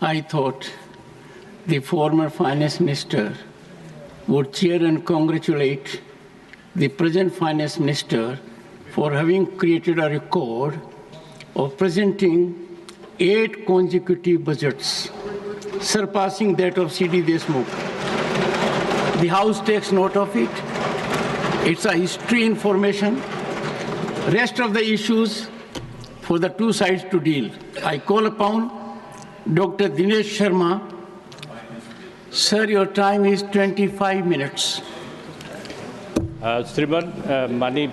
I thought the former finance minister would cheer and congratulate the present finance minister for having created a record of presenting 8 consecutive budgets, surpassing that of C.D. Deshmukh. The House takes note of it. It's a history information. Rest of the issues for the two sides to deal. I call upon Dr. Dinesh Sharma. Sir, your time is 25 minutes. श्रीमान माननीय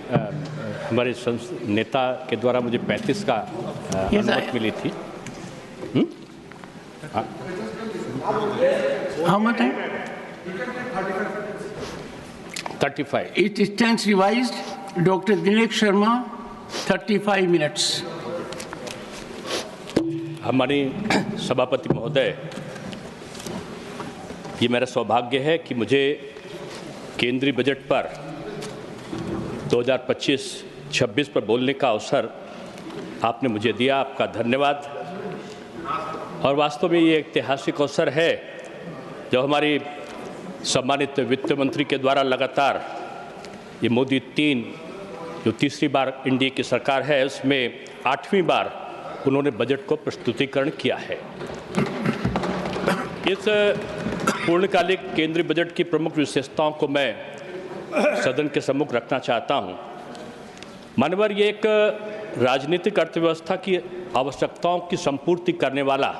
हमारे नेता के द्वारा मुझे 35 का अनुमति मिली थी। How much time? 35. It stands revised. Dr. Dinesh Sharma, 35 minutes. हमारी सभापति महोदय, ये मेरा सौभाग्य है कि मुझे केंद्रीय बजट पर 2025-26 पर बोलने का अवसर आपने मुझे दिया। आपका धन्यवाद। और वास्तव में ये ऐतिहासिक अवसर है जब हमारी सम्मानित वित्त मंत्री के द्वारा लगातार ये मोदी 3 जो तीसरी बार एनडीए की सरकार है, उसमें 8वीं बार उन्होंने बजट को प्रस्तुतिकरण किया है। इस पूर्णकालिक केंद्रीय बजट की प्रमुख विशेषताओं को मैं सदन के सम्मुख रखना चाहता हूं। मानवर ये एक राजनीतिक अर्थव्यवस्था की आवश्यकताओं की संपूर्ति करने वाला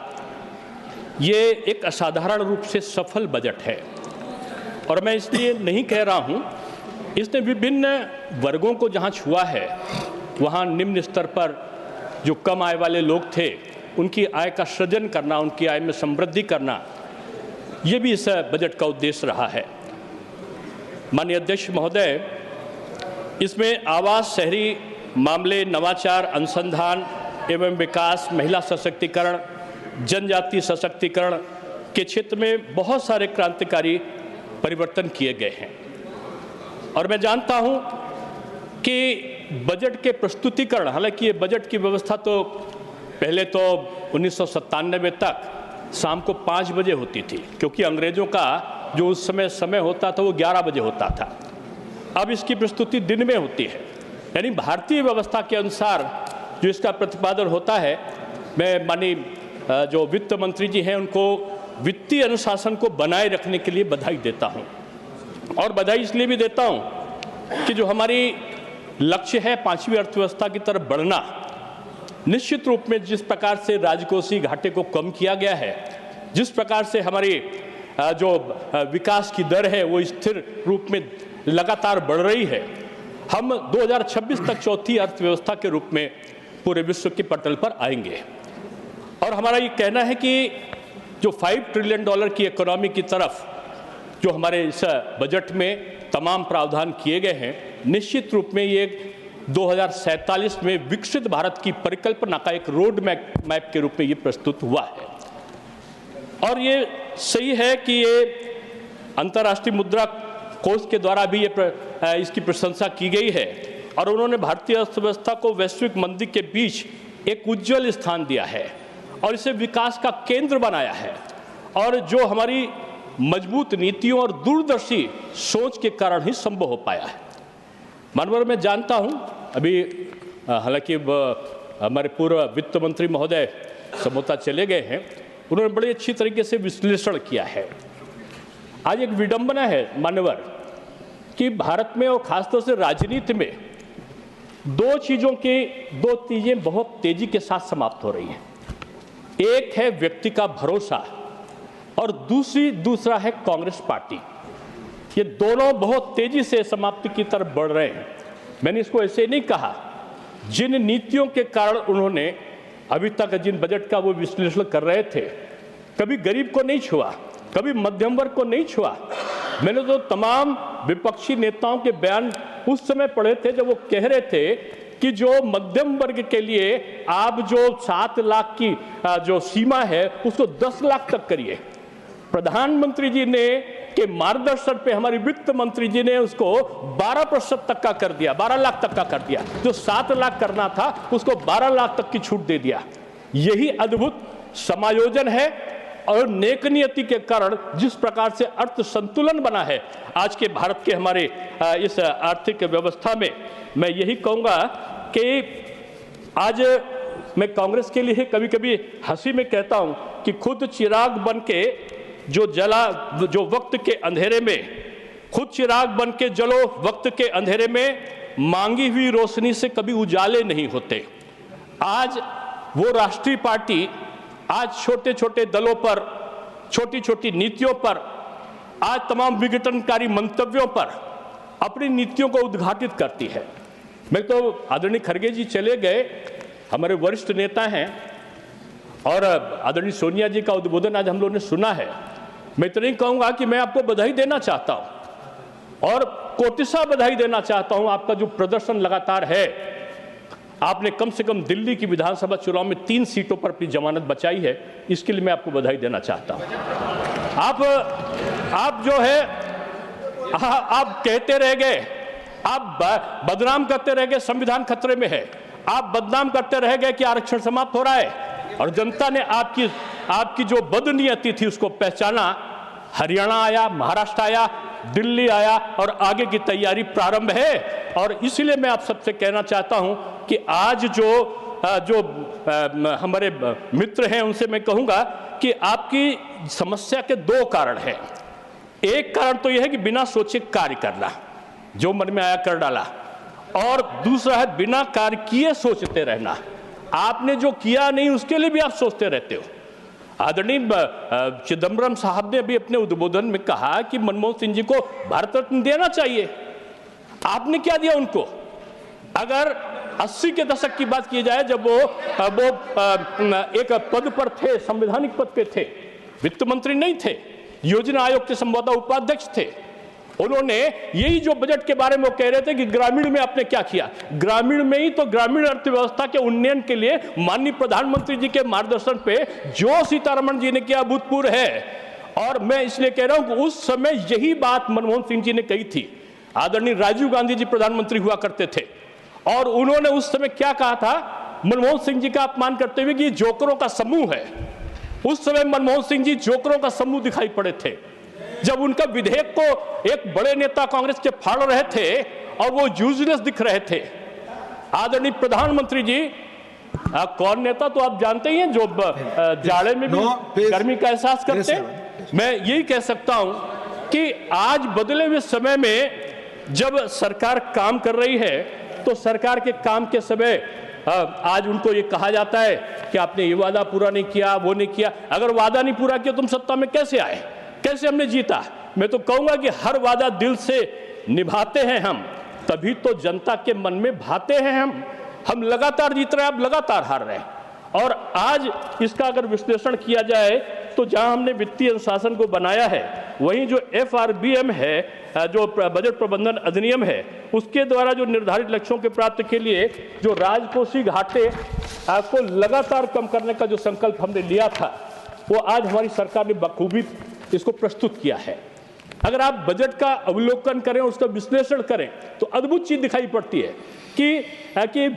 ये एक असाधारण रूप से सफल बजट है। और मैं इसलिए नहीं कह रहा हूं, इसने विभिन्न वर्गों को जहां छुआ है, वहां निम्न स्तर पर जो कम आय वाले लोग थे उनकी आय का सृजन करना, उनकी आय में समृद्धि करना, ये भी इस बजट का उद्देश्य रहा है। माननीय अध्यक्ष महोदय, इसमें आवास, शहरी मामले, नवाचार, अनुसंधान एवं विकास, महिला सशक्तिकरण, जनजातीय सशक्तिकरण के क्षेत्र में बहुत सारे क्रांतिकारी परिवर्तन किए गए हैं। और मैं जानता हूं कि बजट के प्रस्तुतिकरण, हालांकि ये बजट की व्यवस्था तो पहले तो 1997 तक शाम को 5 बजे होती थी, क्योंकि अंग्रेजों का जो उस समय होता था वो 11 बजे होता था। अब इसकी प्रस्तुति दिन में होती है, यानी भारतीय व्यवस्था के अनुसार जो इसका प्रतिपादन होता है। मैं माननीय जो वित्त मंत्री जी हैं उनको वित्तीय अनुशासन को बनाए रखने के लिए बधाई देता हूं। और बधाई इसलिए भी देता हूं कि जो हमारी लक्ष्य है 5वीं अर्थव्यवस्था की तरफ बढ़ना, निश्चित रूप में जिस प्रकार से राजकोषीय घाटे को कम किया गया है, जिस प्रकार से हमारी जो विकास की दर है वो स्थिर रूप में लगातार बढ़ रही है, हम 2026 तक चौथी अर्थव्यवस्था के रूप में पूरे विश्व के पटल पर आएंगे। और हमारा ये कहना है कि जो $5 ट्रिलियन की इकोनॉमी की तरफ जो हमारे इस बजट में तमाम प्रावधान किए गए हैं, निश्चित रूप में ये 2047 में विकसित भारत की परिकल्पना का एक रोड मैप के रूप में ये प्रस्तुत हुआ है। और ये सही है कि ये अंतर्राष्ट्रीय मुद्रा कोष के द्वारा भी इसकी प्रशंसा की गई है और उन्होंने भारतीय अर्थव्यवस्था को वैश्विक मंदी के बीच एक उज्जवल स्थान दिया है और इसे विकास का केंद्र बनाया है। और जो हमारी मजबूत नीतियों और दूरदर्शी सोच के कारण ही संभव हो पाया है। मानवर मैं जानता हूं, अभी हालांकि हमारे पूर्व वित्त मंत्री महोदय समोता चले गए हैं, उन्होंने बड़ी अच्छी तरीके से विश्लेषण किया है। आज एक विडंबना है मानवर कि भारत में और खासतौर से राजनीति में दो चीजें बहुत तेजी के साथ समाप्त हो रही हैं। एक है व्यक्ति का भरोसा और दूसरा है कांग्रेस पार्टी। ये दोनों बहुत तेजी से समाप्ति की तरफ बढ़ रहे हैं। मैंने इसको ऐसे नहीं कहा, जिन नीतियों के कारण उन्होंने अभी तक जिन बजट का वो विश्लेषण कर रहे थे, कभी गरीब को नहीं छुआ, कभी मध्यम वर्ग को नहीं छुआ। मैंने तो तमाम विपक्षी नेताओं के बयान उस समय पढ़े थे जब वो कह रहे थे कि जो मध्यम वर्ग के लिए आप जो 7 लाख की जो सीमा है उसको 10 लाख तक करिए। प्रधानमंत्री जी ने के मार्गदर्शन पे हमारी वित्त मंत्री जी ने उसको 12% तक का कर दिया, 12 लाख तक का कर दिया। जो 7 लाख करना था उसको 12 लाख तक की छूट दे दिया। यही अद्भुत समायोजन है और नेक नियति के कारण जिस प्रकार से अर्थ संतुलन बना है आज के भारत के हमारे इस आर्थिक व्यवस्था में, मैं यही कहूँगा कि आज मैं कांग्रेस के लिए कभी कभी हंसी में कहता हूँ कि खुद चिराग बन के जो वक्त के अंधेरे में, खुद चिराग बन के जलो वक्त के अंधेरे में, मांगी हुई रोशनी से कभी उजाले नहीं होते। आज वो राष्ट्रीय पार्टी आज छोटे छोटे दलों पर, छोटी छोटी नीतियों पर, आज तमाम विघटनकारी मंतव्यों पर अपनी नीतियों को उद्घाटित करती है। मैं तो आदरणीय खड़गे जी चले गए, हमारे वरिष्ठ नेता हैं, और आदरणीय सोनिया जी का उद्बोधन आज हम लोगों ने सुना है। मैं तो नहीं कहूँगा कि मैं आपको बधाई देना चाहता हूँ और कोटिसा बधाई देना चाहता हूँ। आपका जो प्रदर्शन लगातार है, आपने कम से कम दिल्ली की विधानसभा चुनाव में 3 सीटों पर अपनी जमानत बचाई है, इसके लिए मैं आपको बधाई देना चाहता हूँ। आप जो है आप कहते रह गए, आप बदनाम करते रह गए संविधान खतरे में है, आप बदनाम करते रह गए कि आरक्षण समाप्त हो रहा है, और जनता ने आपकी जो बदनीयति थी उसको पहचाना। हरियाणा आया, महाराष्ट्र आया, दिल्ली आया और आगे की तैयारी प्रारंभ है। और इसलिए मैं आप सबसे कहना चाहता हूं कि आज जो हमारे मित्र हैं उनसे मैं कहूंगा कि आपकी समस्या के 2 कारण हैं। एक कारण तो यह है कि बिना सोचे कार्य करना, जो मन में आया कर डाला, और दूसरा है बिना कार्य किए सोचते रहना। आपने जो किया नहीं उसके लिए भी आप सोचते रहते हो। आदरणीय चिदंबरम साहब ने अभी अपने उद्बोधन में कहा कि मनमोहन सिंह जी को भारत रत्न देना चाहिए। आपने क्या दिया उनको? अगर 80 के दशक की बात की जाए, जब वो एक पद पर थे, संवैधानिक पद पे थे, वित्त मंत्री नहीं थे, योजना आयोग के संभवतः उपाध्यक्ष थे, उन्होंने यही जो बजट के बारे में वो कह रहे थे कि ग्रामीण में आपने क्या किया, ग्रामीण में ही तो ग्रामीण अर्थव्यवस्था के उन्नयन के लिए माननीय प्रधानमंत्री जी के मार्गदर्शन पे जो सीतारमण जी ने किया अभूतपूर्व है। और मैं इसलिए कह रहा हूं कि उस समय यही बात मनमोहन सिंह जी ने कही थी। आदरणीय राजीव गांधी जी प्रधानमंत्री हुआ करते थे और उन्होंने उस समय क्या कहा था, मनमोहन सिंह जी का अपमान करते हुए कि ये जोकरों का समूह है। उस समय मनमोहन सिंह जी जोकरों का समूह दिखाई पड़े थे, जब उनका विधेयक को एक बड़े नेता कांग्रेस के फाड़ रहे थे और वो यूजलेस दिख रहे थे। आदरणीय प्रधानमंत्री जी, कौन नेता तो आप जानते ही हैं जो जाड़े में भी गर्मी का एहसास करते हैं। मैं यही कह सकता हूं कि आज बदले हुए समय में जब सरकार काम कर रही है तो सरकार के काम के समय आज उनको ये कहा जाता है कि आपने ये वादा पूरा नहीं किया, वो नहीं किया। अगर वादा नहीं पूरा किया तुम सत्ता में कैसे आए, कैसे हमने जीता? मैं तो कहूंगा कि हर वादा दिल से निभाते हैं हम, तभी तो जनता के मन में भाते हैं हम लगातार जीत रहे हैं, अब लगातार हार रहे हैं। और आज इसका अगर विश्लेषण किया जाए तो जहां हमने वित्तीय अनुशासन को बनाया है, वहीं जो FRBM है, जो बजट प्रबंधन अधिनियम है, उसके द्वारा जो निर्धारित लक्ष्यों के प्राप्ति के लिए जो राजकोषीय घाटे को लगातार कम करने का जो संकल्प हमने लिया था, वो आज हमारी सरकार ने बखूबी इसको प्रस्तुत किया है। अगर आप बजट का अवलोकन करें, उसका विश्लेषण करें, तो अद्भुत चीज दिखाई पड़ती है कि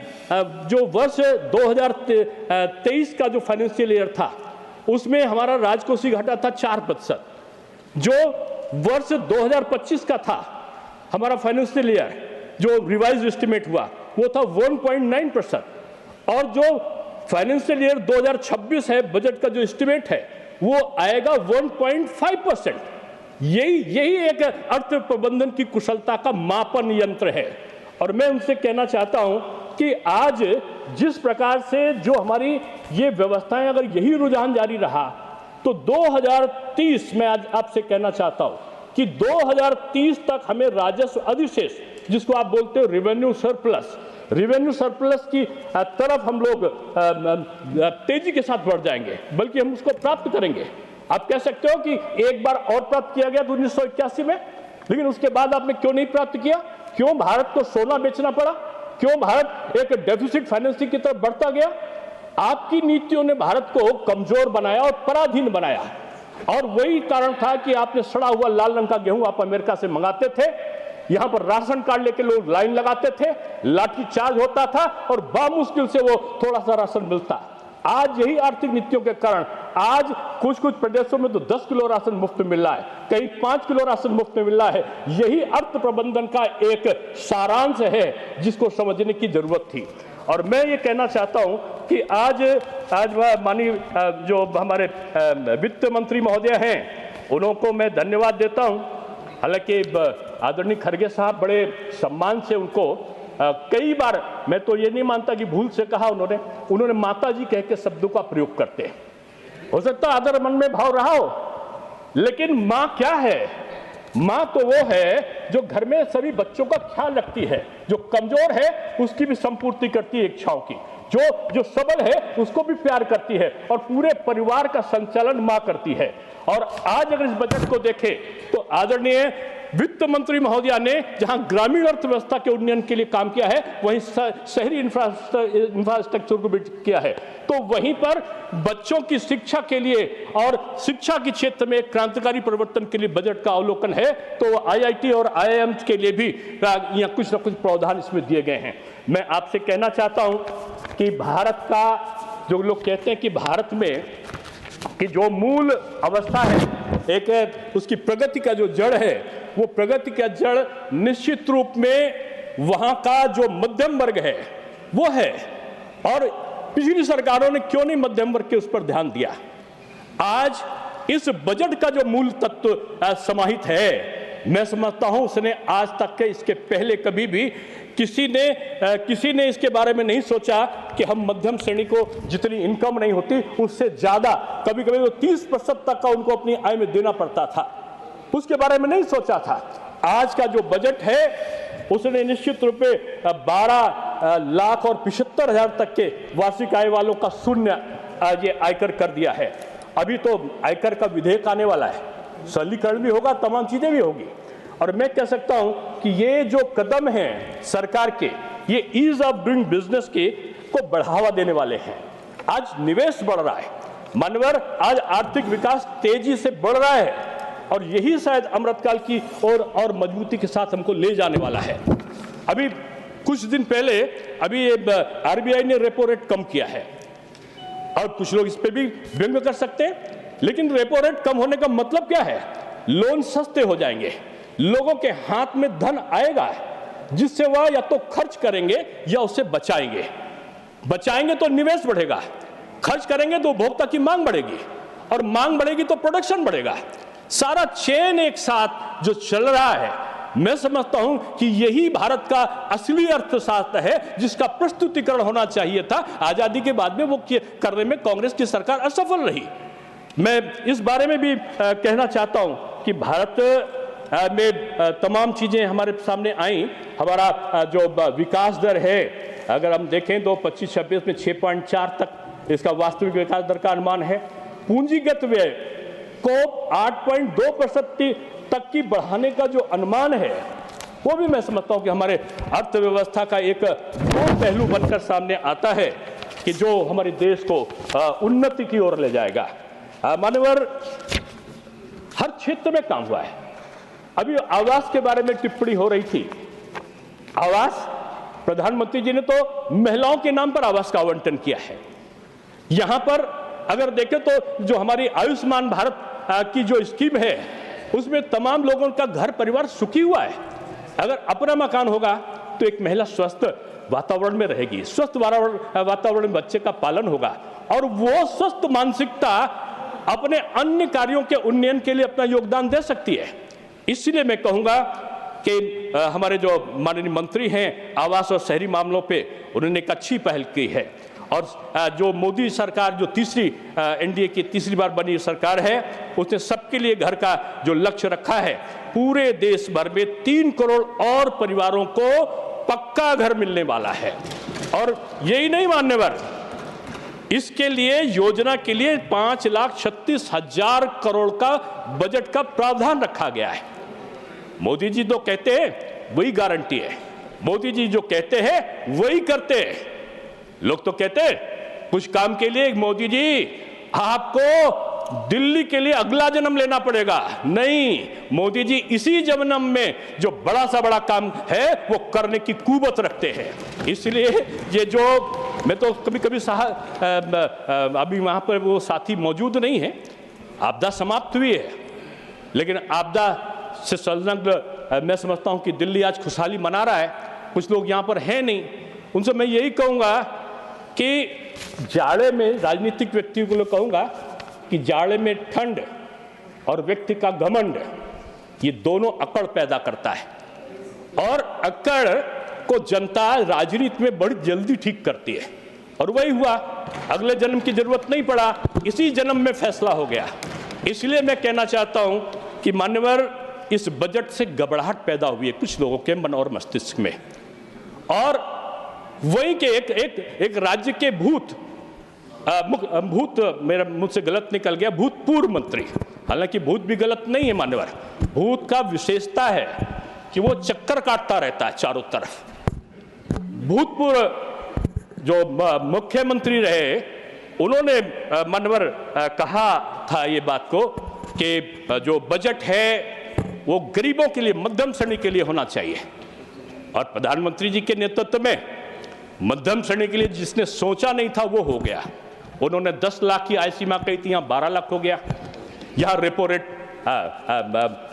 जो वर्ष 2023 का जो फाइनेंशियल ईयर था, उसमें हमारा राजकोषीय घाटा था 4%। जो वर्ष 2025 का था हमारा फाइनेंशियल ईयर, जो रिवाइज एस्टिमेट हुआ, वो था 1.9%। और जो फाइनेंशियल ईयर 2026 है, बजट का जो एस्टिमेट है, वो आएगा 1.5%। यही एक अर्थ प्रबंधन की कुशलता का मापन यंत्र है। और मैं उनसे कहना चाहता हूं कि आज जिस प्रकार से जो हमारी ये व्यवस्थाएं, अगर यही रुझान जारी रहा तो 2030 में आज आपसे कहना चाहता हूं कि 2030 तक हमें राजस्व अधिशेष, जिसको आप बोलते हो रेवेन्यू सरप्लस की तरफ हम लोग तेजी के साथ बढ़ जाएंगे, बल्कि हम उसको प्राप्त करेंगे। आप कह सकते हो कि एक बार और प्राप्त किया गया 1981 में, लेकिन उसके बाद आपने क्यों नहीं प्राप्त किया? क्यों भारत को सोना बेचना पड़ा? क्यों भारत एक डेफिसिट फाइनेंसिंग की तरफ बढ़ता गया? आपकी नीतियों ने भारत को कमजोर बनाया और पराधीन बनाया। और वही कारण था कि आपने सड़ा हुआ लाल रंग का गेहूं आप अमेरिका से मंगाते थे, यहां पर राशन कार्ड लेके लोग लाइन लगाते थे, लाठी चार्ज होता था और बामुश्किल से वो थोड़ा सा राशन मिलता। आज यही आर्थिक नीतियों के कारण आज कुछ कुछ प्रदेशों में तो 10 किलो राशन मुफ्त मिल रहा है, कहीं 5 किलो राशन मुफ्त में मिल रहा है। यही अर्थ प्रबंधन का एक सारांश है जिसको समझने की जरूरत थी। और मैं ये कहना चाहता हूं कि आज माननीय जो हमारे वित्त मंत्री महोदय हैं उनको मैं धन्यवाद देता हूं। हालांकि आदरणीय खड़गे साहब बड़े सम्मान से उनको कई बार, मैं तो ये नहीं मानता कि भूल से कहा उन्होंने माता जी कह के शब्दों का प्रयोग करते हैं। हो सकता है आदर मन में भाव रहा हो, लेकिन मां क्या है? मां तो वो है जो घर में सभी बच्चों का ख्याल रखती है, जो कमजोर है उसकी भी संपूर्ति करती है इच्छाओं की, जो सबल है उसको भी प्यार करती है और पूरे परिवार का संचालन मां करती है। और आज अगर इस बजट को देखें तो आदरणीय वित्त मंत्री महोदया ने जहां ग्रामीण अर्थव्यवस्था के उन्नयन के लिए काम किया है, वहीं शहरी इंफ्रास्ट्रक्चर को भी किया है, तो वहीं पर बच्चों की शिक्षा के लिए और शिक्षा के क्षेत्र में एक क्रांतिकारी परिवर्तन के लिए बजट का अवलोकन है। तो आईआईटी और आईआईएम के लिए भी यहाँ कुछ न कुछ प्रावधान इसमें दिए गए हैं। मैं आपसे कहना चाहता हूं कि भारत का, जो लोग कहते हैं कि भारत में कि जो मूल अवस्था है, एक है उसकी प्रगति का जो जड़ है, वो प्रगति का जड़ निश्चित रूप में वहां का जो मध्यम वर्ग है वो है। और पिछली सरकारों ने क्यों नहीं मध्यम वर्ग के उस पर ध्यान दिया? आज इस बजट का जो मूल तत्व समाहित है, मैं समझता हूं उसने आज तक के इसके पहले कभी भी किसी ने इसके बारे में नहीं सोचा कि हम मध्यम श्रेणी को जितनी इनकम नहीं होती उससे ज्यादा, कभी कभी तो 30% तक का उनको अपनी आय में देना पड़ता था, उसके बारे में नहीं सोचा था। आज का जो बजट है उसने निश्चित रूप से 12,75,000 तक के वार्षिक आय वालों का शून्य ये आयकर कर दिया है। अभी तो आयकर का विधेयक आने वाला है, सरलीकरण भी होगा, तमाम चीजें भी होगी। और मैं कह सकता हूं कि ये जो कदम हैं सरकार के, ये ईज ऑफ डूइंग बिजनेस को बढ़ावा देने वाले हैं। आज निवेश बढ़ रहा है, मानवर आज आर्थिक विकास तेजी से बढ़ रहा है और यही शायद अमृतकाल की और मजबूती के साथ हमको ले जाने वाला है। अभी कुछ दिन पहले अभी आरबीआई ने रेपो रेट कम किया है और कुछ लोग इस पे भी व्यंग कर सकते हैं, लेकिन रेपो रेट कम होने का मतलब क्या है? लोन सस्ते हो जाएंगे, लोगों के हाथ में धन आएगा जिससे वह या तो खर्च करेंगे या उसे बचाएंगे तो निवेश बढ़ेगा, खर्च करेंगे तो उपभोक्ता की मांग बढ़ेगी और मांग बढ़ेगी तो प्रोडक्शन बढ़ेगा। सारा चेन एक साथ जो चल रहा है, मैं समझता हूं कि यही भारत का असली अर्थशास्त्र है जिसका प्रस्तुतिकरण होना चाहिए था। आजादी के बाद में वो करने में कांग्रेस की सरकार असफल रही। मैं इस बारे में भी कहना चाहता हूं कि भारत में तमाम चीजें हमारे सामने आई। हमारा जो विकास दर है, अगर हम देखें तो 25-26 में 6.4 तक इसका वास्तविक विकास दर का अनुमान है। पूंजीगत व्यय को 8.2% तक की बढ़ाने का जो अनुमान है, वो भी मैं समझता हूं कि हमारे अर्थव्यवस्था का एक दो पहलू बनकर सामने आता है कि जो हमारे देश को उन्नति की ओर ले जाएगा। मान्यवर, हर क्षेत्र में काम हुआ है। अभी आवास के बारे में टिप्पणी हो रही थी। आवास, प्रधानमंत्री जी ने तो महिलाओं के नाम पर आवास का आवंटन किया है। यहां पर अगर देखें तो जो हमारी आयुष्मान भारत की जो स्कीम है, उसमें तमाम लोगों का घर परिवार सुखी हुआ है। अगर अपना मकान होगा तो एक महिला स्वस्थ वातावरण में रहेगी, स्वस्थ वातावरण में बच्चे का पालन होगा और वो स्वस्थ मानसिकता अपने अन्य कार्यों के उन्नयन के लिए अपना योगदान दे सकती है। इसलिए मैं कहूंगा कि हमारे जो माननीय मंत्री हैं आवास और शहरी मामलों पे, उन्होंने एक अच्छी पहल की है। और जो मोदी सरकार, जो तीसरी एनडीए की तीसरी बार बनी सरकार है, उसने सबके लिए घर का जो लक्ष्य रखा है, पूरे देश भर में 3 करोड़ और परिवारों को पक्का घर मिलने वाला है। और यही नहीं मान्यवर, इसके लिए योजना के लिए 5,36,000 करोड़ का बजट का प्रावधान रखा गया है। मोदी जी तो कहते हैं वही गारंटी है, मोदी जी जो कहते हैं वही करते हैं। लोग तो कहते हैं कुछ काम के लिए मोदी जी आपको दिल्ली के लिए अगला जन्म लेना पड़ेगा। नहीं, मोदी जी इसी जन्म में जो बड़ा सा बड़ा काम है वो करने की कुवत रखते हैं। इसलिए ये जो मैं तो कभी कभी अभी वहाँ पर वो साथी मौजूद नहीं है, आपदा समाप्त हुई है, लेकिन आपदा से संलग्न मैं समझता हूँ कि दिल्ली आज खुशहाली मना रहा है, कुछ लोग यहाँ पर हैं नहीं। उनसे मैं यही कहूँगा कि जाड़े में, राजनीतिक व्यक्तियों को कहूँगा कि जाड़े में ठंड और व्यक्ति का घमंड, ये दोनों अकड़ पैदा करता है, और अकड़ को जनता राजनीति में बड़ी जल्दी ठीक करती है, और वही हुआ। अगले जन्म की जरूरत नहीं पड़ा, इसी जन्म में फैसला हो गया। इसलिए मैं कहना चाहता हूं कि मान्यवर, इस बजट से घबराहट पैदा हुई है कुछ लोगों के मन और मस्तिष्क में, और वही के एक राज्य के भूत मेरा मुझसे गलत निकल गया, भूतपूर्व मंत्री, हालांकि भूत भी गलत नहीं है मान्यवर, भूत का विशेषता है कि वो चक्कर काटता रहता है चारों तरफ। भूतपूर्व जो मुख्यमंत्री रहे, उन्होंने मान्यवर कहा था ये बात को कि जो बजट है वो गरीबों के लिए, मध्यम श्रेणी के लिए होना चाहिए, और प्रधानमंत्री जी के नेतृत्व में मध्यम श्रेणी के लिए जिसने सोचा नहीं था वो हो गया। उन्होंने 10 लाख की आय सीमा कही थी, यहाँ 12 लाख हो गया। यहाँ रेपो रेट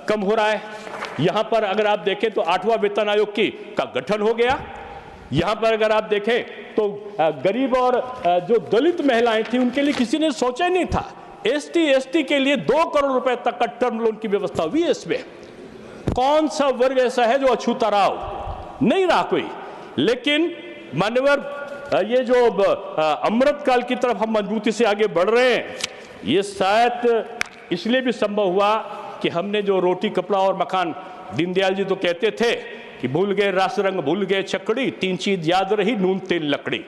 कम हो रहा है। यहाँ पर अगर आप देखें तो 8वां वेतन आयोग का गठन हो गया। यहाँ पर अगर आप देखें तो गरीब और जो दलित महिलाएं थी उनके लिए किसी ने सोचा ही नहीं था। ST के लिए 2 करोड़ रुपए तक का टर्म लोन की व्यवस्था हुई है। इसमें कौन सा वर्ग ऐसा है जो अछूता रहा? नहीं रहा कोई। लेकिन मान्यवर, ये जो अमृत काल की तरफ हम मजबूती से आगे बढ़ रहे हैं, ये शायद इसलिए भी संभव हुआ कि हमने जो रोटी कपड़ा और मकान, दीनदयाल जी तो कहते थे कि भूल गए रास रंग भूल गए छकड़ी, 3 चीज याद रही नून तेल लकड़ी।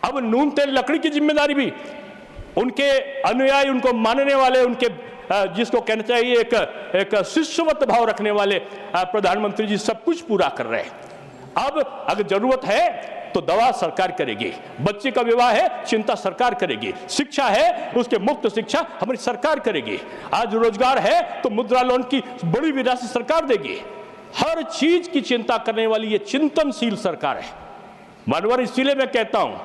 अब नून तेल लकड़ी की जिम्मेदारी भी उनके अनुयायी, उनको मानने वाले, उनके जिसको कहना चाहिए एक शिष्यवत भाव रखने वाले प्रधानमंत्री जी सब कुछ पूरा कर रहे हैं। अब अगर जरूरत है तो दवा सरकार करेगी, बच्चे का विवाह है चिंता सरकार करेगी, शिक्षा है उसके मुफ्त शिक्षा हमारी सरकार करेगी, आज रोजगार है तो मुद्रा लोन की बड़ी भी राशि सरकार देगी। हर चीज की चिंता करने वाली ये चिंतनशील सरकार है मानवर। इसीलिए मैं कहता हूं,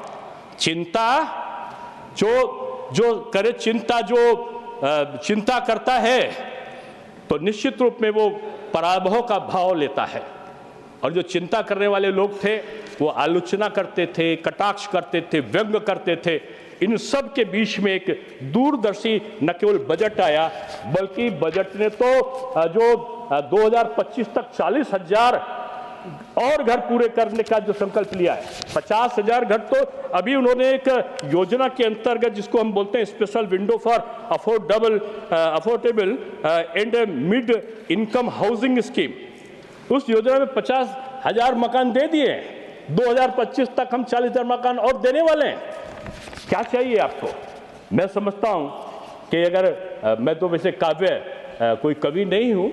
चिंता जो करे, चिंता करता है तो निश्चित रूप में वो पराभव का भाव लेता है। और जो चिंता करने वाले लोग थे वो आलोचना करते थे, कटाक्ष करते थे, व्यंग करते थे। इन सब के बीच में एक दूरदर्शी न केवल बजट आया, बल्कि बजट ने तो जो 2025 तक 40,000 और घर पूरे करने का जो संकल्प लिया है, 50,000 घर तो अभी उन्होंने एक योजना के अंतर्गत, जिसको हम बोलते हैं special window for affordable and mid income housing scheme, उस योजना में 50,000 मकान दे दिए। 2025 तक हम 40,000 मकान और देने वाले हैं। क्या चाहिए आपको? मैं समझता हूं कि अगर मैं तो वैसे कोई कवि नहीं हूं,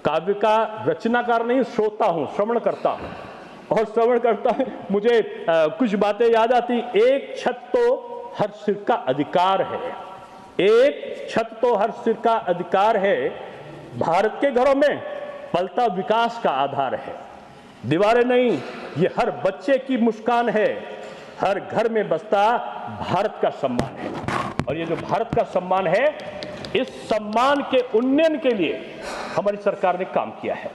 काव्य का रचनाकार नहीं, श्रोता हूं, श्रवण करता हूं, और श्रवण करता है मुझे कुछ बातें याद आती। एक छत तो हर सिर का अधिकार है, एक छत तो हर सिर का अधिकार है, भारत के घरों में पलता विकास का आधार है। दीवारें नहीं, ये हर बच्चे की मुस्कान है, हर घर में बसता भारत का सम्मान है। और ये जो भारत का सम्मान है, इस सम्मान के उन्नयन के लिए हमारी सरकार ने काम किया है।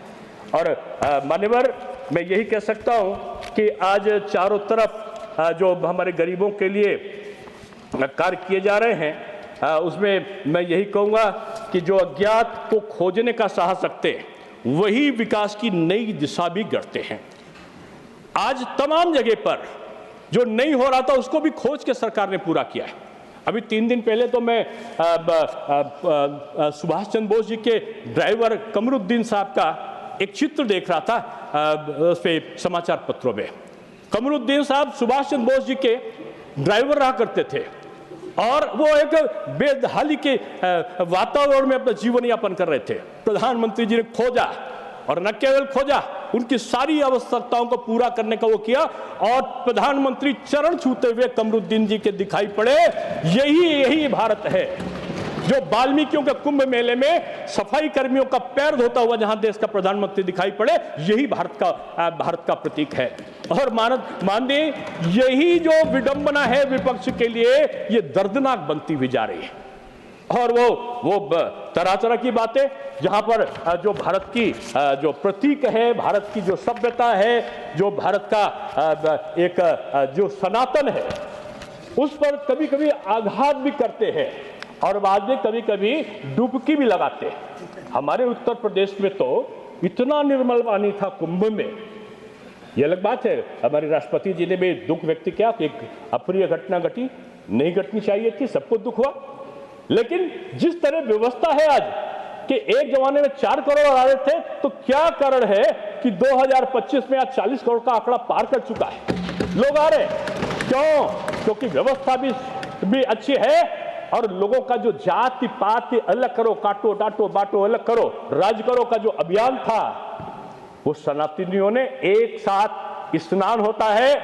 और मान्यवर, मैं यही कह सकता हूं कि आज चारों तरफ जो हमारे गरीबों के लिए कार्य किए जा रहे हैं, उसमें मैं यही कहूंगा कि जो अज्ञात को खोजने का साहस रखते हैं, वही विकास की नई दिशा भी गढ़ते हैं। आज तमाम जगह पर जो नहीं हो रहा था उसको भी खोज के सरकार ने पूरा किया है। अभी 3 दिन पहले तो मैं सुभाष चंद्र बोस जी के ड्राइवर कमरुद्दीन साहब का एक चित्र देख रहा था उस पे समाचार पत्रों में। कमरुद्दीन साहब सुभाष चंद्र बोस जी के ड्राइवर रहा करते थे, और वो एक बेदहाली के वातावरण में अपना जीवन यापन कर रहे थे। प्रधानमंत्री जी ने खोजा, और न केवल खोजा, उनकी सारी आवश्यकताओं को पूरा करने का वो किया, और प्रधानमंत्री चरण छूते हुए कमरुद्दीन जी के दिखाई पड़े। यही भारत है, जो वाल्मीकियों के कुंभ मेले में सफाई कर्मियों का पैर धोता हुआ जहां देश का प्रधानमंत्री दिखाई पड़े, यही भारत का प्रतीक है। और माननीय यही जो विडंबना है विपक्ष के लिए, ये दर्दनाक बनती हुई जा रही है। और वो तरह तरह की बातें, जहां पर जो भारत की जो प्रतीक है, भारत की जो सभ्यता है, जो भारत का एक जो सनातन है, उस पर कभी कभी आघात भी करते हैं और बाद में कभी कभी डुबकी भी लगाते हैं। हमारे उत्तर प्रदेश में तो इतना निर्मल पानी था कुंभ में, यह अलग बात है। हमारे राष्ट्रपति जी ने भी दुख व्यक्त किया कि एक अप्रिय घटना घटी, नहीं घटनी चाहिए थी, सबको दुख हुआ। लेकिन जिस तरह व्यवस्था है आज कि एक जमाने में 4 करोड़ आ रहे थे, तो क्या कारण है कि 2025 में आज 40 करोड़ का आंकड़ा पार कर चुका है, लोग आ रहे हैं। क्यों? क्योंकि व्यवस्था भी अच्छी है और लोगों का जो जाति पाति अलग करो, काटो डांटो बांटो अलग करो, राज करो का जो अभियान था, वो सनातनियों ने एक साथ स्नान होता है।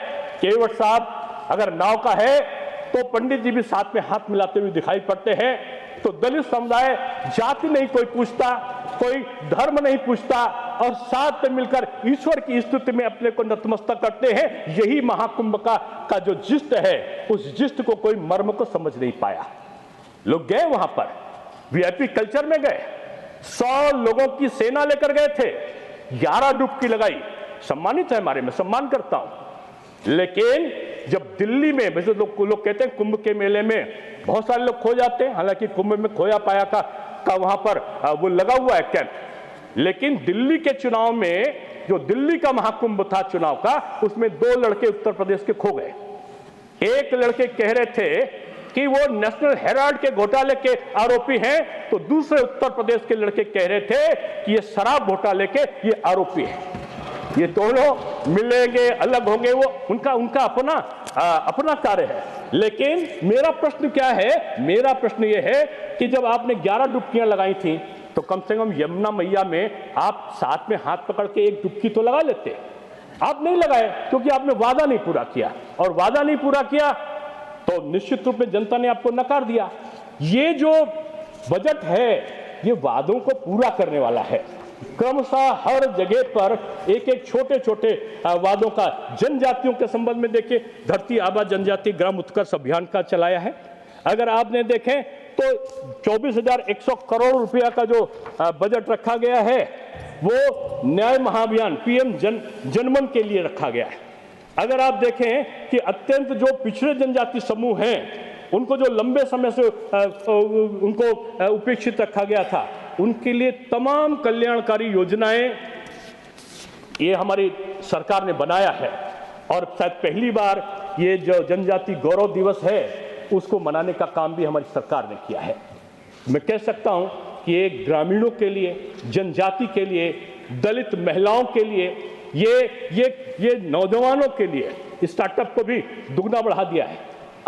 केवट साहब अगर नाव का है तो पंडित जी भी साथ में हाथ मिलाते हुए दिखाई पड़ते हैं। तो दलित समुदाय जाति नहीं कोई पूछता, कोई धर्म नहीं पूछता और साथ में मिलकर ईश्वर की स्तुति में अपने को नतमस्तक करते हैं। यही महाकुंभ का जो जिस्ट है, उस जिस्ट को कोई मर्म को समझ नहीं पाया। लोग गए वहां पर, वीआईपी कल्चर में गए, 100 लोगों की सेना लेकर गए थे, 11 डुबकी लगाई। सम्मानित है, हमारे में सम्मान करता हूं। लेकिन जब दिल्ली में वैसे लोग कहते हैं कुंभ के मेले में बहुत सारे लोग खो जाते हैं, हालांकि कुंभ में खोया पाया का वहां पर वो लगा हुआ है कैंप। लेकिन दिल्ली के चुनाव में, जो दिल्ली का महाकुंभ था चुनाव का, उसमें 2 लड़के उत्तर प्रदेश के खो गए। एक लड़के कह रहे थे कि वो नेशनल हेराल्ड के घोटाले के आरोपी हैं, तो दूसरे उत्तर प्रदेश के लड़के कह रहे थे कि ये शराब घोटाले के ये आरोपी हैं। ये दोनों मिलेंगे, अलग होंगे, वो उनका अपना कार्य है। लेकिन मेरा प्रश्न क्या है? मेरा प्रश्न ये है कि जब आपने 11 डुबकियां लगाई थी, तो कम से कम यमुना मैया में आप साथ में हाथ पकड़ के एक डुबकी तो लगा लेते। आप नहीं लगाए क्योंकि आपने वादा नहीं पूरा किया, और वादा नहीं पूरा किया तो निश्चित रूप में जनता ने आपको नकार दिया। ये जो बजट है, ये वादों को पूरा करने वाला है। क्रमशः हर जगह पर एक छोटे छोटे वादों का, जनजातियों के संबंध में देखिए, धरती आबा जनजाति ग्राम उत्कर्ष अभियान का चलाया है। अगर आपने देखें तो 24,100 करोड़ रुपया का जो बजट रखा गया है, वो न्याय महाअभियान पीएम जनमन के लिए रखा गया है। अगर आप देखें कि अत्यंत जो पिछड़े जनजाति समूह हैं, उनको जो लंबे समय से उनको उपेक्षित रखा गया था, उनके लिए तमाम कल्याणकारी योजनाएं ये हमारी सरकार ने बनाया है। और शायद पहली बार ये जो जनजाति गौरव दिवस है, उसको मनाने का काम भी हमारी सरकार ने किया है। मैं कह सकता हूं कि ये ग्रामीणों के लिए, जनजाति के लिए, दलित महिलाओं के लिए, ये नौजवानों के लिए स्टार्टअप को भी दुगना बढ़ा दिया है।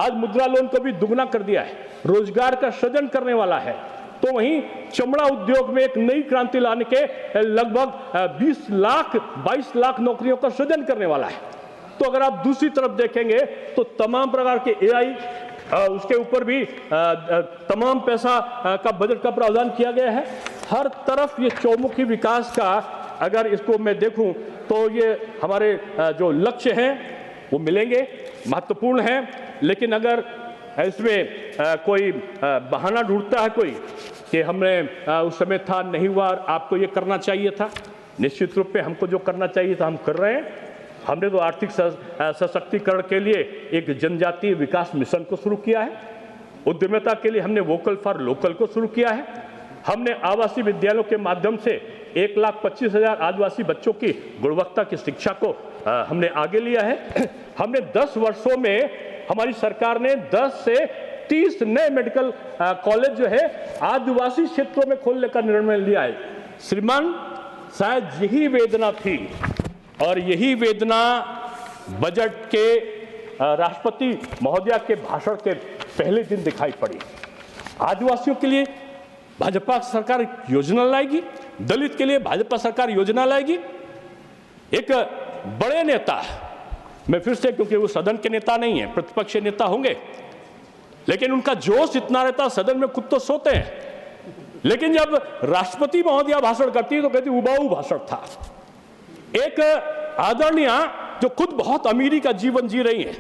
आज मुद्रा लोन को भी दुगना कर दिया है, रोजगार का सृजन करने वाला है। तो वहीं चमड़ा उद्योग में एक नई क्रांति लाने के लगभग 22 लाख नौकरियों का सृजन करने वाला है। तो अगर आप दूसरी तरफ देखेंगे तो तमाम प्रकार के एआई, उसके ऊपर भी तमाम पैसा का बजट का प्रावधान किया गया है। हर तरफ ये चौमुखी विकास का, अगर इसको मैं देखूं तो ये हमारे जो लक्ष्य हैं वो मिलेंगे, महत्वपूर्ण हैं। लेकिन अगर इसमें कोई बहाना ढूंढता है कोई कि हमने उस समय था, नहीं हुआ, आपको ये करना चाहिए था, निश्चित रूप पे हमको जो करना चाहिए था हम कर रहे हैं। हमने तो आर्थिक सशक्तिकरण के लिए एक जनजातीय विकास मिशन को शुरू किया है। उद्यमिता के लिए हमने वोकल फॉर लोकल को शुरू किया है। हमने आवासीय विद्यालयों के माध्यम से 1,25,000 आदिवासी बच्चों की गुणवत्ता की शिक्षा को हमने आगे लिया है। हमने 10 वर्षों में, हमारी सरकार ने 10 से 30 नए मेडिकल कॉलेज जो है आदिवासी क्षेत्रों में खोलने का निर्णय लिया है। श्रीमान, शायद यही वेदना थी और यही वेदना बजट के राष्ट्रपति महोदया के भाषण के पहले दिन दिखाई पड़ी। आदिवासियों के लिए भाजपा सरकार योजना लाएगी, दलित के लिए भाजपा सरकार योजना लाएगी। एक बड़े नेता, मैं फिर से, क्योंकि वो सदन के नेता नहीं है, प्रतिपक्ष नेता होंगे, लेकिन उनका जोश इतना रहता सदन में खुद तो सोते हैं, लेकिन जब राष्ट्रपति महोदया भाषण करती है तो कहती उबाऊ भाषण था। एक आदरणीय जो खुद बहुत अमीरी का जीवन जी रही है,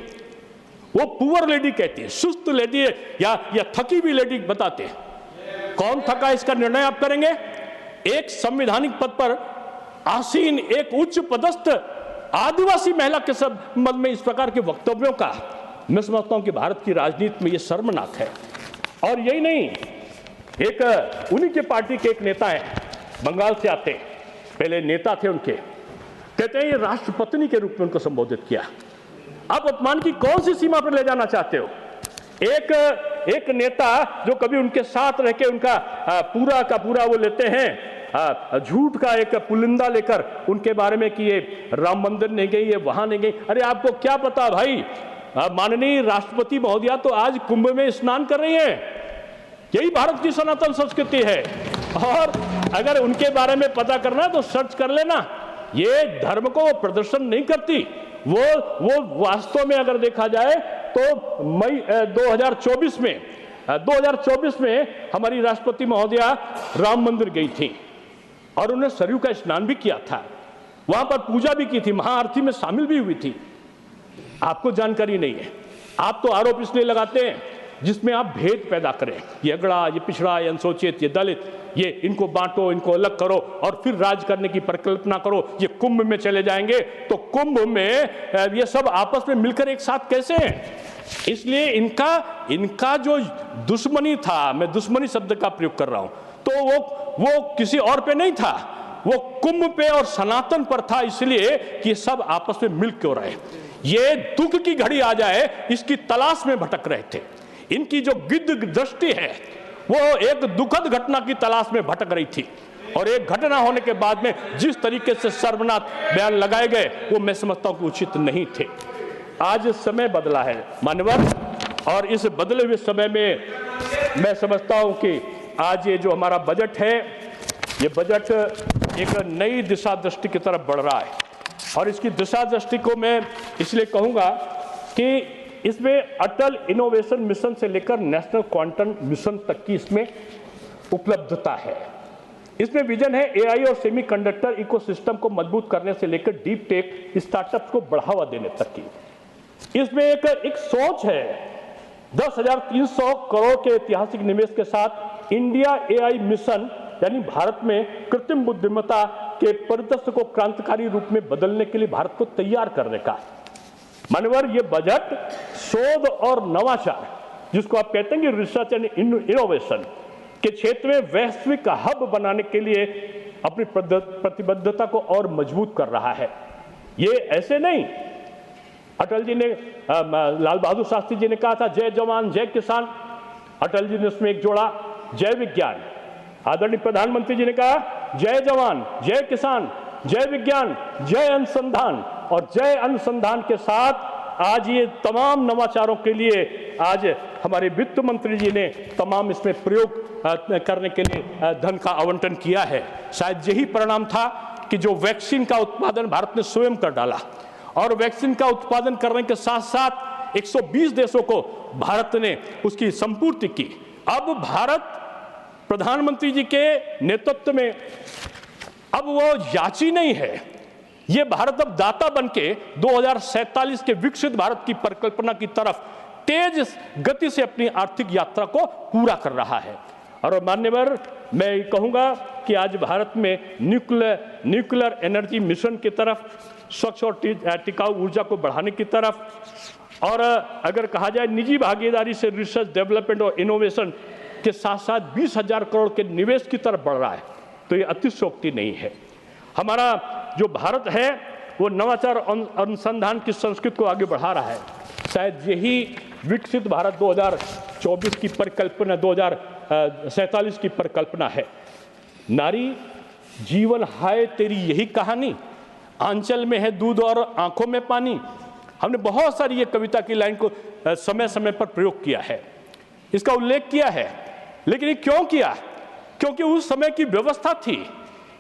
वो पुअर लेडी कहती है, सुस्त लेडी है या थकी हुई लेडी बताते हैं। कौन थका इसका निर्णय आप करेंगे? एक संवैधानिक पद पर आसीन एक उच्च पदस्थ आदिवासी महिला के संबंध में इस प्रकार के वक्तव्यों का मैं समझता हूं कि भारत की राजनीति में यह शर्मनाक है। और यही नहीं, एक उन्हीं के पार्टी के एक नेता हैं, बंगाल से आते, पहले नेता थे उनके, कहते हैं ये राष्ट्रपत्नी के रूप में उनको संबोधित किया। आप अपमान की कौन सी सीमा पर ले जाना चाहते हो? एक नेता जो कभी उनके साथ रह के उनका पूरा का पूरा वो लेते हैं, झूठ का एक पुलिंदा लेकर उनके बारे में कि ये राम मंदिर नहीं गई, ये वहां नहीं गई। अरे आपको क्या पता भाई, माननीय राष्ट्रपति महोदया तो आज कुंभ में स्नान कर रही हैं। यही भारत की सनातन संस्कृति है। और अगर उनके बारे में पता करना तो सर्च कर लेना। ये धर्म को वो प्रदर्शन नहीं करती, वो वास्तव में अगर देखा जाए तो मई 2024 में हमारी राष्ट्रपति महोदया राम मंदिर गई थी और उन्होंने सरयू का स्नान भी किया था, वहां पर पूजा भी की थी, महाआरती में शामिल भी हुई थी। आपको जानकारी नहीं है। आप तो आरोप इसलिए लगाते हैं जिसमें आप भेद पैदा करें, ये अगड़ा, ये पिछड़ा, ये अनुसूचित, ये दलित, ये इनको बांटो, इनको अलग करो और फिर राज करने की परिकल्पना करो। ये कुंभ में चले जाएंगे तो कुंभ में ये सब आपस में मिलकर एक साथ कैसे हैं? इसलिए इनका जो दुश्मनी था, मैं दुश्मनी शब्द का प्रयोग कर रहा हूं, तो वो किसी और पे नहीं था, वो कुंभ पे और सनातन पर था, इसलिए कि सब आपस में मिल क्यों रहे। ये दुख की घड़ी आ जाए इसकी तलाश में भटक रहे थे। इनकी जो गिद्ध दृष्टि है वो एक दुखद घटना की तलाश में भटक रही थी, और एक घटना होने के बाद में जिस तरीके से सर्वनाथ बयान लगाए गए वो मैं समझता हूं कि उचित नहीं थे। आज समय बदला है मान्यवर, और इस बदले हुए समय में मैं समझता हूं कि आज ये जो हमारा बजट है, ये बजट एक नई दिशा दृष्टि की तरफ बढ़ रहा है। और इसकी दिशा दृष्टि को मैं इसलिए कहूंगा कि इसमें अटल इनोवेशन मिशन से लेकर नेशनल क्वांटम मिशन तक की इसमें उपलब्धता है। इसमें विजन है एआई और सेमीकंडक्टर इकोसिस्टम को मजबूत करने से लेकर डीप टेक स्टार्टअप्स को बढ़ावा देने तक की। इसमें एक सोच है, 10,300 करोड़ के ऐतिहासिक निवेश के साथ इंडिया एआई मिशन, यानी भारत में कृत्रिम बुद्धिमत्ता के परिदृश्य को क्रांतिकारी रूप में बदलने के लिए भारत को तैयार करने का। मानवर, ये बजट शोध और नवाचार, जिसको आप कहते हैं कि रिसर्च एंड इनोवेशन के क्षेत्र में वैश्विक हब बनाने के लिए अपनी प्रतिबद्धता को और मजबूत कर रहा है। ये ऐसे नहीं, अटल जी ने, लाल बहादुर शास्त्री जी ने कहा था जय जवान जय किसान, अटल जी ने उसमें एक जोड़ा जय विज्ञान। आदरणीय प्रधानमंत्री जी ने कहा जय जवान जय किसान जय विज्ञान जय अनुसंधान, और जय अनुसंधान के साथ आज ये तमाम नवाचारों के लिए आज हमारे वित्त मंत्री जी ने तमाम इसमें प्रयोग करने के लिए धन का आवंटन किया है। शायद यही परिणाम था कि जो वैक्सीन का उत्पादन भारत ने स्वयं कर डाला, और वैक्सीन का उत्पादन करने के साथ साथ 120 देशों को भारत ने उसकी संपूर्ति की। अब भारत प्रधानमंत्री जी के नेतृत्व में अब वो याची नहीं है, ये भारत अब दाता बनके 2047 के विकसित भारत की परिकल्पना की तरफ तेज गति से अपनी आर्थिक यात्रा को पूरा कर रहा है। और मान्यवर, मैं कहूंगा कि आज भारत में न्यूक्लियर एनर्जी मिशन की तरफ, स्वच्छ और टिकाऊ ऊर्जा को बढ़ाने की तरफ, और अगर कहा जाए निजी भागीदारी से रिसर्च डेवलपमेंट और इनोवेशन के साथ साथ 20,000 करोड़ के निवेश की तरफ बढ़ रहा है, तो ये अतिशयोक्ति नहीं है। हमारा जो भारत है वो नवाचार अनुसंधान की संस्कृति को आगे बढ़ा रहा है। शायद यही विकसित भारत 2024 की परिकल्पना, 2047 की परिकल्पना है। नारी जीवन हाय तेरी यही कहानी, आंचल में है दूध और आंखों में पानी। हमने बहुत सारी ये कविता की लाइन को समय समय पर प्रयोग किया है, इसका उल्लेख किया है। लेकिन ये क्यों किया? क्योंकि उस समय की व्यवस्था थी,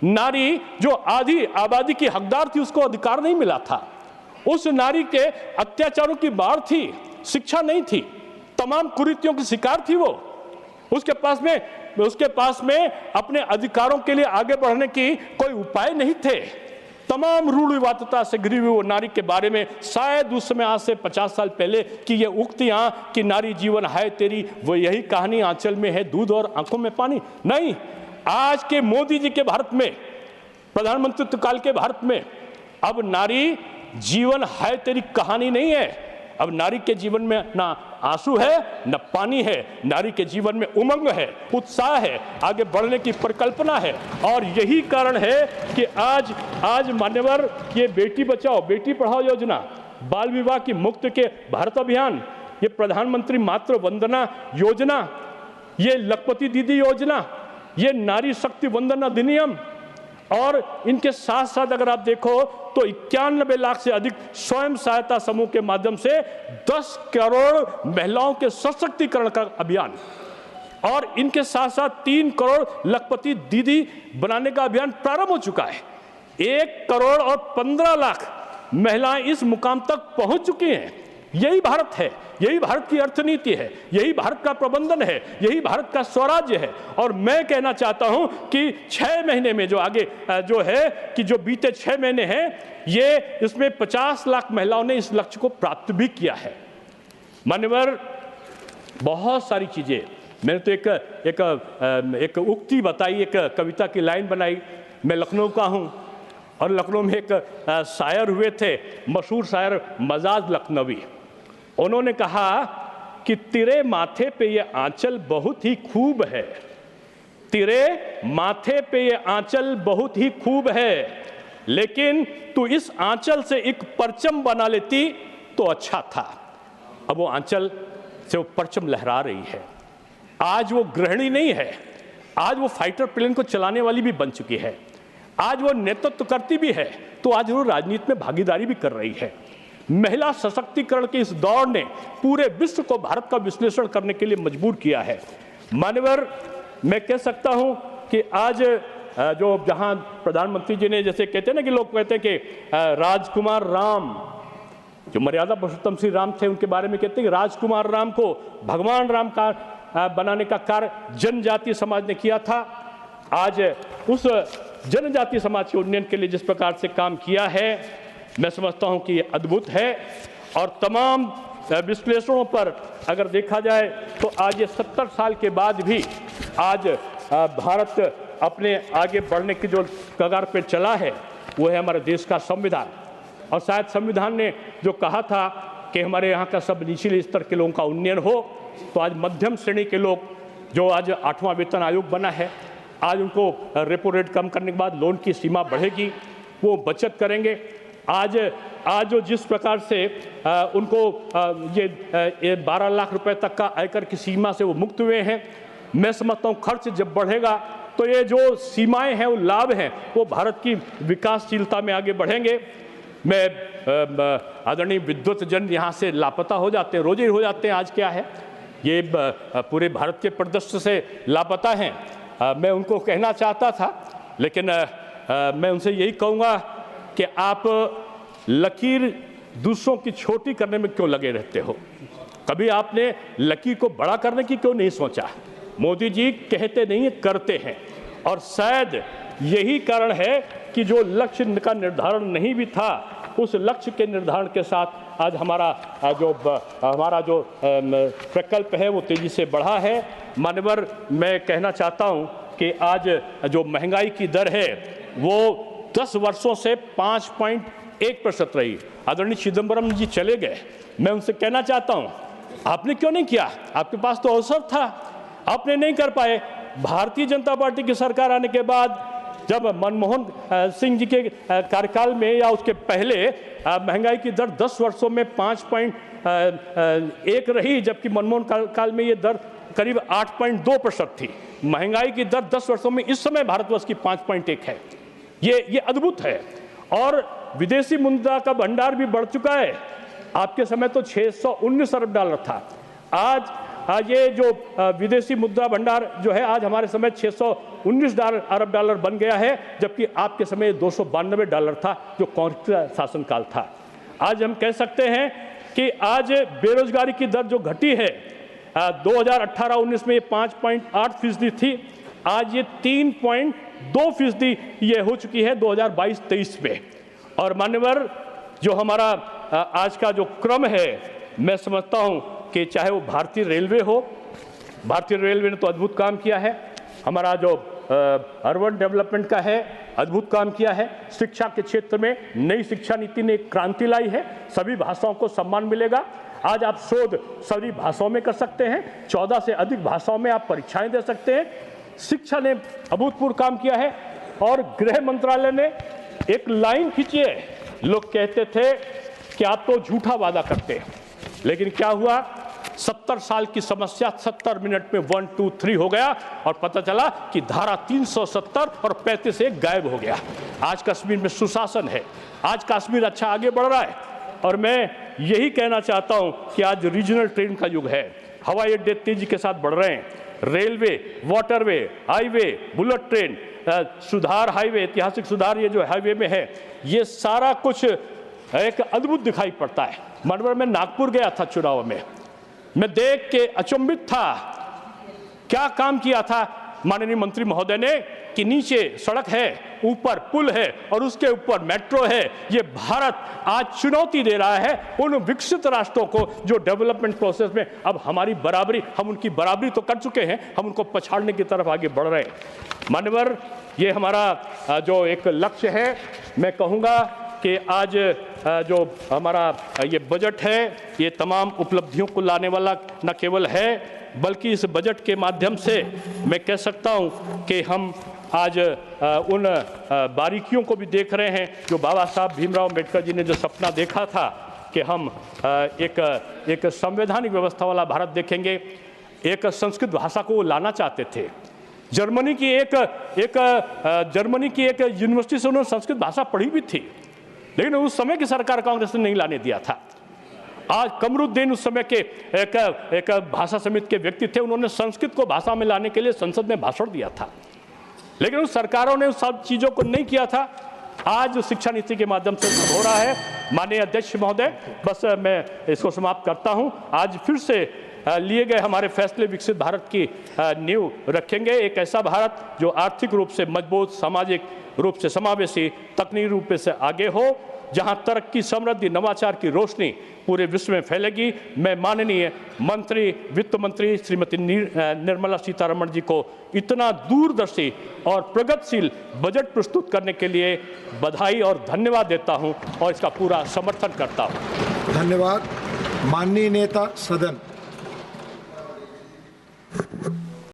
नारी जो आधी आबादी की हकदार थी उसको अधिकार नहीं मिला था। उस नारी के अत्याचारों की बाढ़ थी, शिक्षा नहीं थी, तमाम कुरीतियों की शिकार थी वो। उसके पास में अपने अधिकारों के लिए आगे बढ़ने की कोई उपाय नहीं थे। तमाम रूढ़िवादिता से घिरी हुई वो नारी के बारे में शायद उस समय, आज से 50 साल पहले की ये उक्तियां कि नारी जीवन है तेरी, वो यही कहानी आंचल में है दूध और आंखों में पानी, नहीं। आज के मोदी जी के भारत में, प्रधानमंत्री काल के भारत में अब नारी जीवन है तेरी कहानी नहीं है। अब नारी के जीवन में ना आंसू है न पानी है, नारी के जीवन में उमंग है, उत्साह है, आगे बढ़ने की परिकल्पना है। और यही कारण है कि आज मान्यवर ये बेटी बचाओ बेटी पढ़ाओ योजना, बाल विवाह की मुक्त के भारत अभियान, ये प्रधानमंत्री मातृ वंदना योजना, ये लखपति दीदी योजना, ये नारी शक्ति वंदना अधिनियम, और इनके साथ साथ अगर आप देखो तो 91 लाख से अधिक स्वयं सहायता समूह के माध्यम से 10 करोड़ महिलाओं के सशक्तिकरण का अभियान, और इनके साथ साथ 3 करोड़ लखपति दीदी बनाने का अभियान प्रारंभ हो चुका है। 1 करोड़ और 15 लाख महिलाएं इस मुकाम तक पहुंच चुकी हैं। यही भारत है, यही भारत की अर्थनीति है, यही भारत का प्रबंधन है, यही भारत का स्वराज्य है। और मैं कहना चाहता हूं कि 6 महीने में जो आगे जो है कि जो बीते 6 महीने हैं, ये इसमें 50 लाख महिलाओं ने इस लक्ष्य को प्राप्त भी किया है। मान्यवर, बहुत सारी चीजें, मैंने तो एक उक्ति बताई, एक कविता की लाइन बनाई। मैं लखनऊ का हूं और लखनऊ में एक शायर हुए थे, मशहूर शायर मजाज लखनवी। उन्होंने कहा कि तेरे माथे पे ये आंचल बहुत ही खूब है, तेरे माथे पे ये आंचल बहुत ही खूब है, लेकिन तू इस आंचल से एक परचम बना लेती तो अच्छा था। अब वो आंचल से वो परचम लहरा रही है। आज वो गृहिणी नहीं है, आज वो फाइटर प्लेन को चलाने वाली भी बन चुकी है, आज वो नेतृत्व करती भी है, तो आज वो राजनीति में भागीदारी भी कर रही है। महिला सशक्तिकरण के इस दौर ने पूरे विश्व को भारत का विश्लेषण करने के लिए मजबूर किया है। मान्यवर, मैं कह सकता हूं कि आज जो जहां प्रधानमंत्री जी ने, जैसे कहते हैं ना कि लोग कहते हैं कि राजकुमार राम, जो मर्यादा पुरुषोत्तम श्री राम थे, उनके बारे में कहते हैं कि राजकुमार राम को भगवान राम का बनाने का कार्य जनजातीय समाज ने किया था। आज उस जनजातीय समाज के उन्नयन के लिए जिस प्रकार से काम किया है, मैं समझता हूं कि ये अद्भुत है। और तमाम विश्लेषणों पर अगर देखा जाए तो आज ये 70 साल के बाद भी आज भारत अपने आगे बढ़ने की जो कगार पे चला है, वो है हमारे देश का संविधान। और शायद संविधान ने जो कहा था कि हमारे यहाँ का सब निचले स्तर के लोगों का उन्नयन हो, तो आज मध्यम श्रेणी के लोग, जो आज 8वां वेतन आयोग बना है, आज उनको रेपो रेट कम करने के बाद लोन की सीमा बढ़ेगी, वो बचत करेंगे। आज जो जिस प्रकार से उनको ये 12 लाख रुपए तक का आयकर की सीमा से वो मुक्त हुए हैं। मैं समझता हूँ खर्च जब बढ़ेगा तो ये जो सीमाएं हैं, वो लाभ हैं, वो भारत की विकासशीलता में आगे बढ़ेंगे। मैं आदरणीय विद्युत जन यहाँ से लापता हो जाते हैं, रोज ही हो जाते हैं। आज क्या है, ये पूरे भारत के परिदृश्य से लापता हैं। मैं उनको कहना चाहता था, लेकिन मैं उनसे यही कहूँगा कि आप लकीर दूसरों की छोटी करने में क्यों लगे रहते हो? कभी आपने लकीर को बड़ा करने की क्यों नहीं सोचा? मोदी जी कहते नहीं, करते हैं। और शायद यही कारण है कि जो लक्ष्य का निर्धारण नहीं भी था, उस लक्ष्य के निर्धारण के साथ आज हमारा जो प्रकल्प है वो तेजी से बढ़ा है। मान्यवर, मैं कहना चाहता हूँ कि आज जो महंगाई की दर है वो 10 वर्षों से 5.1% रही। आदरणीय चिदम्बरम जी चले गए, मैं उनसे कहना चाहता हूं, आपने क्यों नहीं किया? आपके पास तो अवसर था, आपने नहीं कर पाए। भारतीय जनता पार्टी की सरकार आने के बाद, जब मनमोहन सिंह जी के कार्यकाल में या उसके पहले महंगाई की दर 10 वर्षों में 5.1 रही, जबकि मनमोहन काल में ये दर करीब 8.2% थी। महंगाई की दर 10 वर्षों में इस समय भारतवर्ष की 5.1 है। ये अद्भुत है। और विदेशी मुद्रा का भंडार भी बढ़ चुका है। आपके समय तो 619 अरब डॉलर था, आज ये जो विदेशी मुद्रा भंडार जो है, आज हमारे समय 619 अरब डॉलर बन गया है, जबकि आपके समय 292 डॉलर था, जो कांग्रेस शासनकाल था। आज हम कह सकते हैं कि आज बेरोजगारी की दर जो घटी है, 2018-19 में ये 5.8% थी, आज ये 3.2% ये हो चुकी है 2022-23 में। और मान्यवर, जो हमारा आज का जो क्रम है, मैं समझता हूं कि चाहे वो भारतीय रेलवे हो, भारतीय रेलवे ने तो अद्भुत काम किया है, हमारा जो अर्बन डेवलपमेंट का है अद्भुत काम किया है, शिक्षा के क्षेत्र में नई शिक्षा नीति ने क्रांति लाई है, सभी भाषाओं को सम्मान मिलेगा। आज आप शोध सभी भाषाओं में कर सकते हैं, 14 से अधिक भाषाओं में आप परीक्षाएं दे सकते हैं। शिक्षा ने अभूतपूर्व काम किया है। और गृह मंत्रालय ने एक लाइन खींची है, लोग कहते थे कि आप तो झूठा वादा करते हैं, लेकिन क्या हुआ, 70 साल की समस्या 70 मिनट में 1, 2, 3 हो गया और पता चला कि धारा 370 और 35 गायब हो गया। आज कश्मीर में सुशासन है, आज कश्मीर अच्छा आगे बढ़ रहा है। और मैं यही कहना चाहता हूं कि आज रीजनल ट्रेन का युग है, हवाई अड्डे तेजी के साथ बढ़ रहे हैं, railway, waterway, highway, bullet train, सुधार हाईवे, ऐतिहासिक सुधार ये जो हाईवे में है, ये सारा कुछ एक अद्भुत दिखाई पड़ता है। मनवर में नागपुर गया था चुनाव में, मैं देख के अचंभित था, क्या काम किया था माननीय मंत्री महोदय ने कि नीचे सड़क है, ऊपर पुल है और उसके ऊपर मेट्रो है। ये भारत आज चुनौती दे रहा है उन विकसित राष्ट्रों को जो डेवलपमेंट प्रोसेस में अब हमारी बराबरी, हम उनकी बराबरी तो कर चुके हैं, हम उनको पछाड़ने की तरफ आगे बढ़ रहे हैं। मान्यवर, ये हमारा जो एक लक्ष्य है, मैं कहूँगा कि आज जो हमारा ये बजट है, ये तमाम उपलब्धियों को लाने वाला न केवल है, बल्कि इस बजट के माध्यम से मैं कह सकता हूं कि हम आज उन बारीकियों को भी देख रहे हैं जो बाबा साहब भीमराव अम्बेडकर जी ने जो सपना देखा था कि हम एक संवैधानिक व्यवस्था वाला भारत देखेंगे। एक संस्कृत भाषा को वो लाना चाहते थे। जर्मनी की एक यूनिवर्सिटी से उन्होंने संस्कृत भाषा पढ़ी भी थी, लेकिन उस समय की सरकार कांग्रेस ने नहीं लाने दिया था। आज कमरुद्दीन उस समय के एक भाषा समिति के व्यक्ति थे, उन्होंने संस्कृत को भाषा में लाने के लिए संसद में भाषण दिया था, लेकिन उस सरकारों ने उस सब चीजों को नहीं किया था। आज शिक्षा नीति के माध्यम से हो रहा है। माननीय अध्यक्ष महोदय, बस मैं इसको समाप्त करता हूं। आज फिर से लिए गए हमारे फैसले विकसित भारत की नींव रखेंगे, एक ऐसा भारत जो आर्थिक रूप से मजबूत, सामाजिक रूप से समावेशी, तकनीकी रूप से आगे हो, जहां तरक्की, समृद्धि, नवाचार की रोशनी पूरे विश्व में फैलेगी। मैं माननीय मंत्री, वित्त मंत्री श्रीमती निर्मला सीतारमण जी को इतना दूरदर्शी और प्रगतिशील बजट प्रस्तुत करने के लिए बधाई और धन्यवाद देता हूं और इसका पूरा समर्थन करता हूं। धन्यवाद। माननीय नेता सदन।